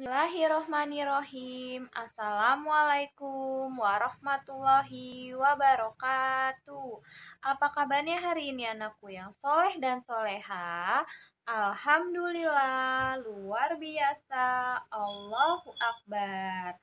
Bismillahirrohmanirrohim. Assalamualaikum warahmatullahi wabarakatuh. Apa kabarnya hari ini anakku yang soleh dan soleha? Alhamdulillah, luar biasa. Allahu Akbar.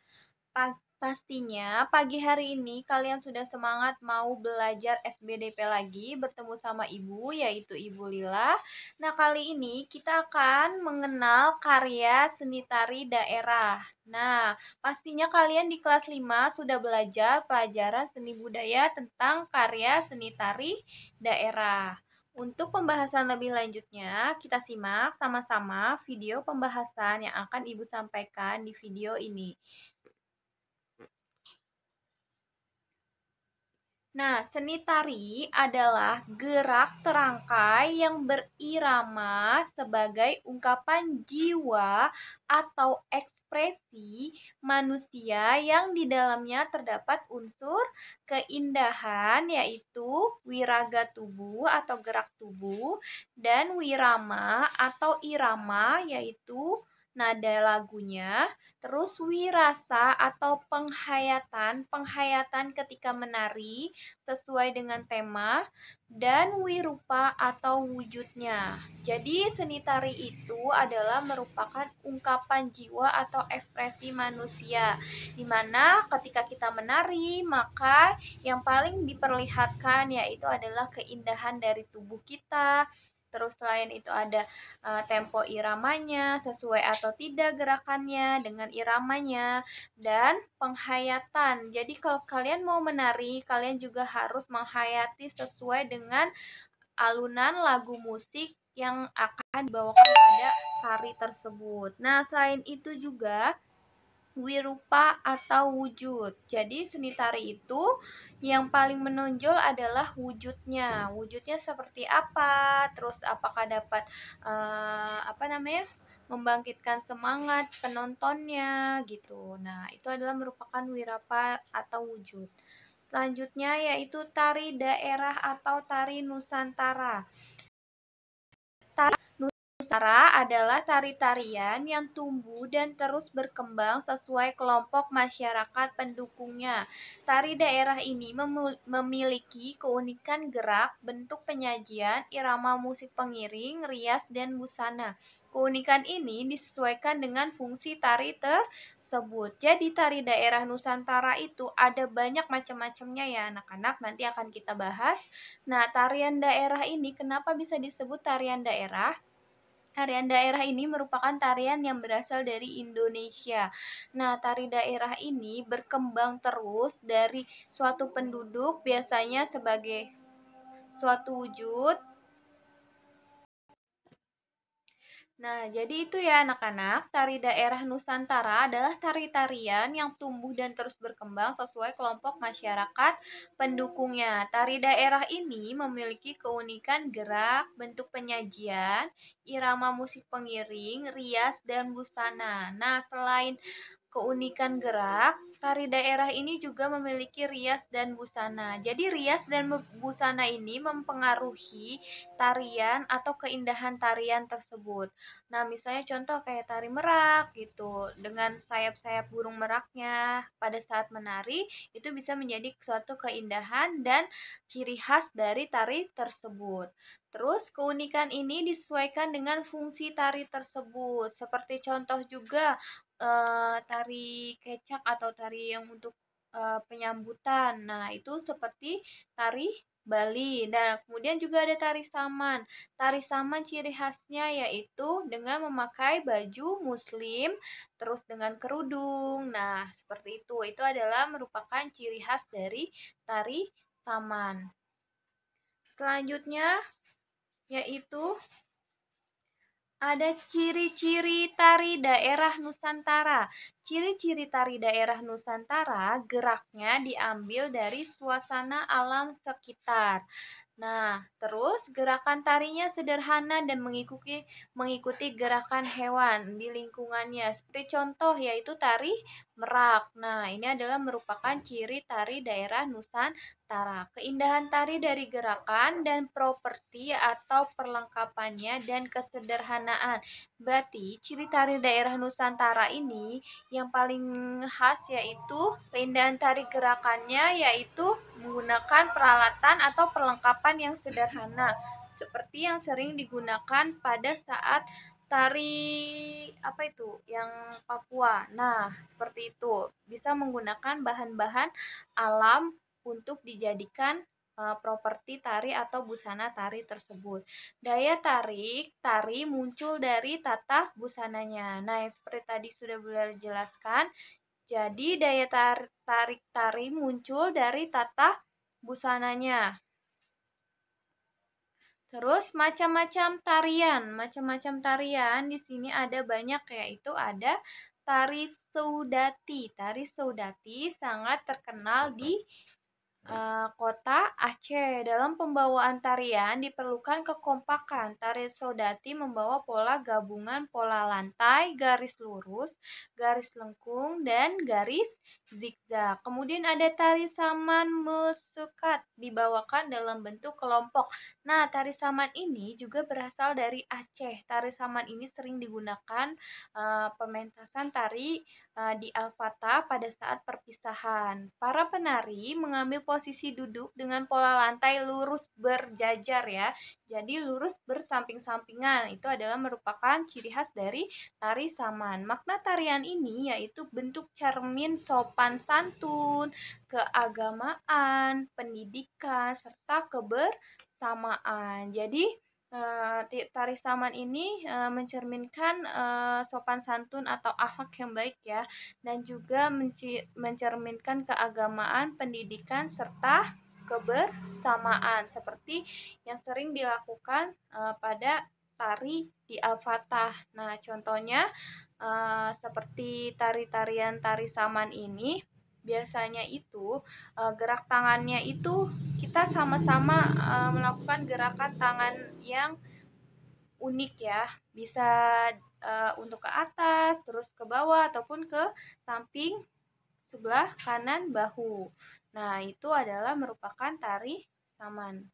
Pastinya pagi hari ini kalian sudah semangat mau belajar SBDP lagi bertemu sama ibu, yaitu Ibu Lila. Nah, kali ini kita akan mengenal karya seni tari daerah. Nah, pastinya kalian di kelas 5 sudah belajar pelajaran seni budaya tentang karya seni tari daerah. Untuk pembahasan lebih lanjutnya, kita simak sama-sama video pembahasan yang akan Ibu sampaikan di video ini. Nah, seni tari adalah gerak terangkai yang berirama sebagai ungkapan jiwa atau ekspresi manusia yang di dalamnya terdapat unsur keindahan, yaitu wiraga tubuh atau gerak tubuh, dan wirama atau irama, yaitu nada lagunya. Terus wirasa atau penghayatan ketika menari sesuai dengan tema, dan wirupa atau wujudnya. Jadi seni tari itu adalah merupakan ungkapan jiwa atau ekspresi manusia, di mana ketika kita menari, maka yang paling diperlihatkan yaitu adalah keindahan dari tubuh kita. Terus selain itu ada tempo iramanya, sesuai atau tidak gerakannya dengan iramanya, dan penghayatan. Jadi kalau kalian mau menari, kalian juga harus menghayati sesuai dengan alunan lagu musik yang akan dibawakan pada tari tersebut. Nah, selain itu juga wirupa atau wujud. Jadi seni tari itu yang paling menonjol adalah wujudnya. Wujudnya seperti apa? Terus apakah dapat membangkitkan semangat penontonnya gitu. Nah, itu adalah merupakan wirapa atau wujud. Selanjutnya yaitu tari daerah atau tari Nusantara. Nusantara adalah tari-tarian yang tumbuh dan terus berkembang sesuai kelompok masyarakat pendukungnya. Tari daerah ini memiliki keunikan gerak, bentuk penyajian, irama musik pengiring, rias, dan busana. Keunikan ini disesuaikan dengan fungsi tari tersebut. Jadi tari daerah Nusantara itu ada banyak macam-macamnya ya anak-anak, nanti akan kita bahas. Nah, tarian daerah ini kenapa bisa disebut tarian daerah? Tarian daerah ini merupakan tarian yang berasal dari Indonesia. Nah, tari daerah ini berkembang terus dari suatu penduduk, biasanya sebagai suatu wujud. Nah, jadi itu ya anak-anak, tari daerah Nusantara adalah tari-tarian yang tumbuh dan terus berkembang sesuai kelompok masyarakat pendukungnya. Tari daerah ini memiliki keunikan gerak, bentuk penyajian, irama musik pengiring, rias, dan busana. Nah, selain keunikan gerak, tari daerah ini juga memiliki rias dan busana. Jadi rias dan busana ini mempengaruhi tarian atau keindahan tarian tersebut. Nah, misalnya contoh kayak tari merak gitu, dengan sayap-sayap burung meraknya pada saat menari, itu bisa menjadi suatu keindahan dan ciri khas dari tari tersebut. Terus keunikan ini disesuaikan dengan fungsi tari tersebut. Seperti contoh juga tari kecak atau tari yang untuk penyambutan. Nah, itu seperti tari Bali. Nah, kemudian juga ada tari saman. Tari saman ciri khasnya yaitu dengan memakai baju muslim, terus dengan kerudung. Nah, seperti itu. Itu adalah merupakan ciri khas dari tari saman. Selanjutnya yaitu ada ciri-ciri tari daerah Nusantara. Ciri-ciri tari daerah Nusantara geraknya diambil dari suasana alam sekitar. Nah, terus gerakan tarinya sederhana dan mengikuti gerakan hewan di lingkungannya. Seperti contoh yaitu tari merak. Nah, ini adalah merupakan ciri tari daerah Nusantara. Keindahan tari dari gerakan dan properti atau perlengkapannya dan kesederhanaan. Berarti ciri tari daerah Nusantara ini yang paling khas yaitu keindahan tari gerakannya, yaitu menggunakan peralatan atau perlengkapan yang sederhana seperti yang sering digunakan pada saat tari apa itu yang Papua. Nah, seperti itu. Bisa menggunakan bahan-bahan alam untuk dijadikan properti tari atau busana tari tersebut. Daya tarik tari muncul dari tata busananya. Nah, yang seperti tadi sudah beliau jelaskan, jadi daya tarik tari muncul dari tata busananya. Terus macam-macam tarian di sini ada banyak, yaitu ada tari Saudati. Tari Saudati sangat terkenal di kota Aceh. Dalam pembawaan tarian diperlukan kekompakan. Tari Saudati membawa pola gabungan pola lantai, garis lurus, garis lengkung, dan garis zigzag. Kemudian ada tari Saman Mesukat dibawakan dalam bentuk kelompok. Nah, tari Saman ini juga berasal dari Aceh. Tari Saman ini sering digunakan pementasan tari di Al-Fatah pada saat perpisahan. Para penari mengambil posisi duduk dengan pola lantai lurus berjajar ya. Jadi lurus bersamping-sampingan. Itu adalah merupakan ciri khas dari tari Saman. Makna tarian ini yaitu bentuk cermin sopan santun, keagamaan, pendidikan, serta kebersamaan. Jadi tari Saman ini mencerminkan sopan santun atau akhlak yang baik ya, dan juga mencerminkan keagamaan, pendidikan, serta kebersamaan seperti yang sering dilakukan pada tari di Al-Fatah. Nah, contohnya seperti tari-tarian tari Saman ini biasanya itu gerak tangannya itu kita sama-sama melakukan gerakan tangan yang unik ya. Bisa untuk ke atas, terus ke bawah ataupun ke samping sebelah kanan bahu. Nah, itu adalah merupakan tari Saman.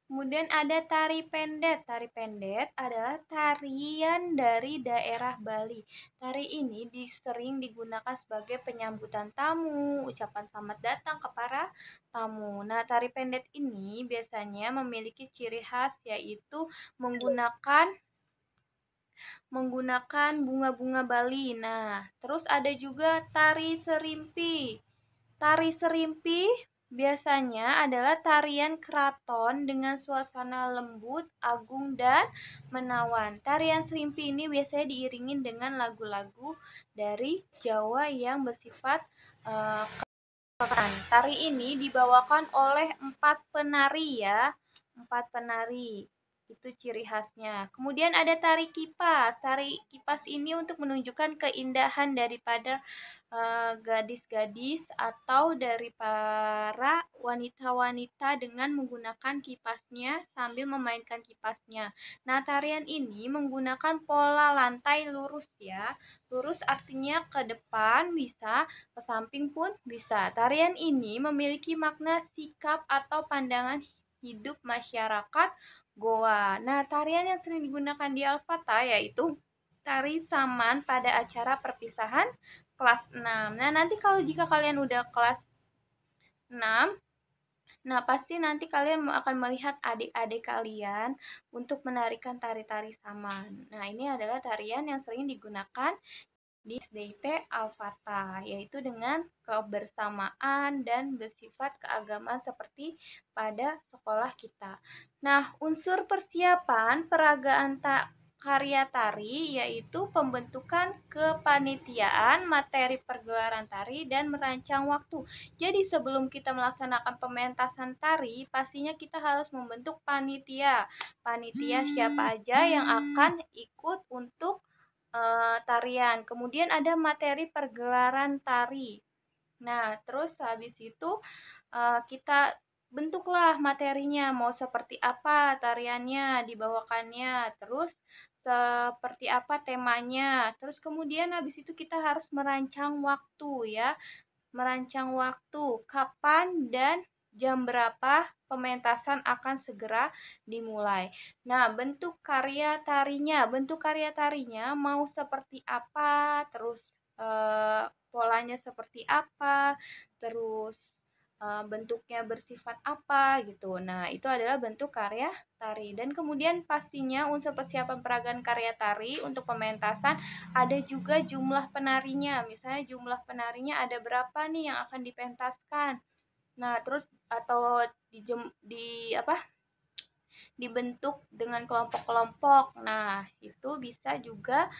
Kemudian ada tari pendet. Tari pendet adalah tarian dari daerah Bali. Tari ini sering digunakan sebagai penyambutan tamu, ucapan selamat datang ke para tamu. Nah, tari pendet ini biasanya memiliki ciri khas yaitu menggunakan bunga-bunga Bali. Nah, terus ada juga tari serimpi. Tari serimpi biasanya adalah tarian keraton dengan suasana lembut, agung, dan menawan. Tarian serimpi ini biasanya diiringi dengan lagu-lagu dari Jawa yang bersifat kekan. Tari ini dibawakan oleh 4 penari ya, 4 penari. Itu ciri khasnya. Kemudian ada tari kipas. Tari kipas ini untuk menunjukkan keindahan daripada gadis-gadis atau dari para wanita-wanita dengan menggunakan kipasnya sambil memainkan kipasnya. Nah, tarian ini menggunakan pola lantai lurus ya. Lurus artinya ke depan bisa, ke samping pun bisa. Tarian ini memiliki makna sikap atau pandangan hidup masyarakat Goa. Nah, tarian yang sering digunakan di Al-Fatah yaitu tari Saman pada acara perpisahan kelas 6. Nah, nanti kalau jika kalian udah kelas 6, nah pasti nanti kalian akan melihat adik-adik kalian untuk menarikan tari-tari Saman. Nah, ini adalah tarian yang sering digunakan di SDIT Al-Fatah, yaitu dengan kebersamaan dan bersifat keagamaan seperti pada sekolah kita. Nah, unsur persiapan peragaan karya tari yaitu pembentukan kepanitiaan, materi pergelaran tari, dan merancang waktu. Jadi sebelum kita melaksanakan pementasan tari, pastinya kita harus membentuk panitia. Panitia siapa aja yang akan ikut untuk tarian. Kemudian ada materi pergelaran tari. Nah, terus habis itu kita bentuklah materinya, mau seperti apa tariannya, dibawakannya. Terus seperti apa temanya. Terus kemudian habis itu kita harus merancang waktu ya. Merancang waktu, kapan dan jam berapa pementasan akan segera dimulai. Nah, bentuk karya tarinya mau seperti apa, terus polanya seperti apa, terus bentuknya bersifat apa gitu. Nah, itu adalah bentuk karya tari. Dan kemudian pastinya unsur persiapan peragaan karya tari untuk pementasan ada juga jumlah penarinya. Misalnya jumlah penarinya ada berapa nih yang akan dipentaskan. Nah, terus atau di apa? Dibentuk dengan kelompok-kelompok. Nah, itu bisa juga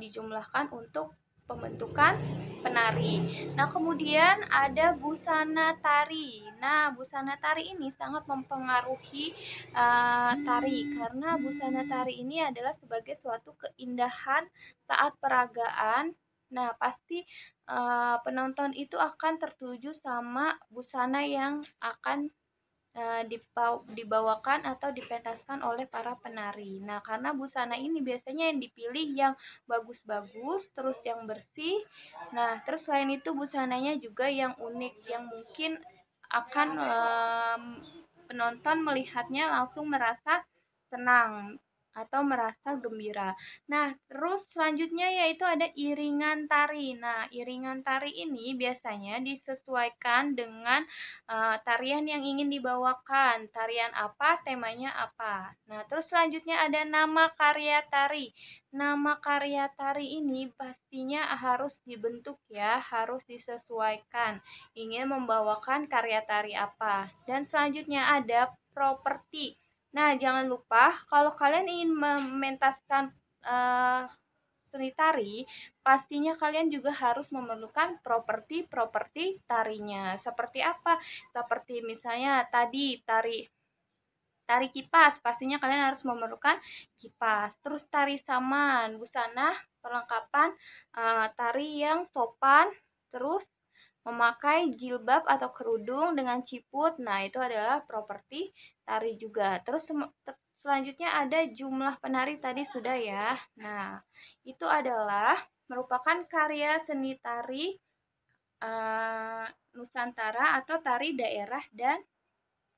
dijumlahkan untuk pembentukan penari. Nah, kemudian ada busana tari. Nah, busana tari ini sangat mempengaruhi tari karena busana tari ini adalah sebagai suatu keindahan saat peragaan. Nah, pasti penonton itu akan tertuju sama busana yang akan dibawakan atau dipentaskan oleh para penari. Nah, karena busana ini biasanya yang dipilih yang bagus-bagus, terus yang bersih. Nah, terus selain itu busananya juga yang unik, yang mungkin akan penonton melihatnya langsung merasa senang atau merasa gembira. Nah, terus selanjutnya yaitu ada iringan tari. Nah, iringan tari ini biasanya disesuaikan dengan tarian yang ingin dibawakan. Tarian apa, temanya apa. Nah, terus selanjutnya ada nama karya tari. Nama karya tari ini pastinya harus dibentuk ya, harus disesuaikan. Ingin membawakan karya tari apa. Dan selanjutnya ada properti. Nah, jangan lupa kalau kalian ingin mementaskan seni tari, pastinya kalian juga harus memerlukan properti-properti tarinya. Seperti apa? Seperti misalnya tadi tari kipas, pastinya kalian harus memerlukan kipas. Terus tari saman, busana, perlengkapan tari yang sopan, terus memakai jilbab atau kerudung dengan ciput. Nah, itu adalah properti tari juga. Terus selanjutnya ada jumlah penari tadi sudah ya. Nah, itu adalah merupakan karya seni tari Nusantara atau tari daerah dan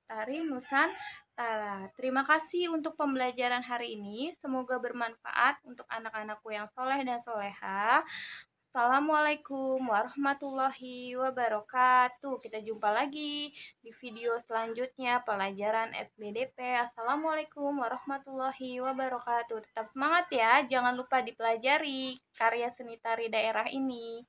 tari Nusantara. Terima kasih untuk pembelajaran hari ini. Semoga bermanfaat untuk anak-anakku yang soleh dan soleha. Assalamualaikum warahmatullahi wabarakatuh. Kita jumpa lagi di video selanjutnya pelajaran SBDP. Assalamualaikum warahmatullahi wabarakatuh. Tetap semangat ya, jangan lupa dipelajari karya seni tari daerah ini.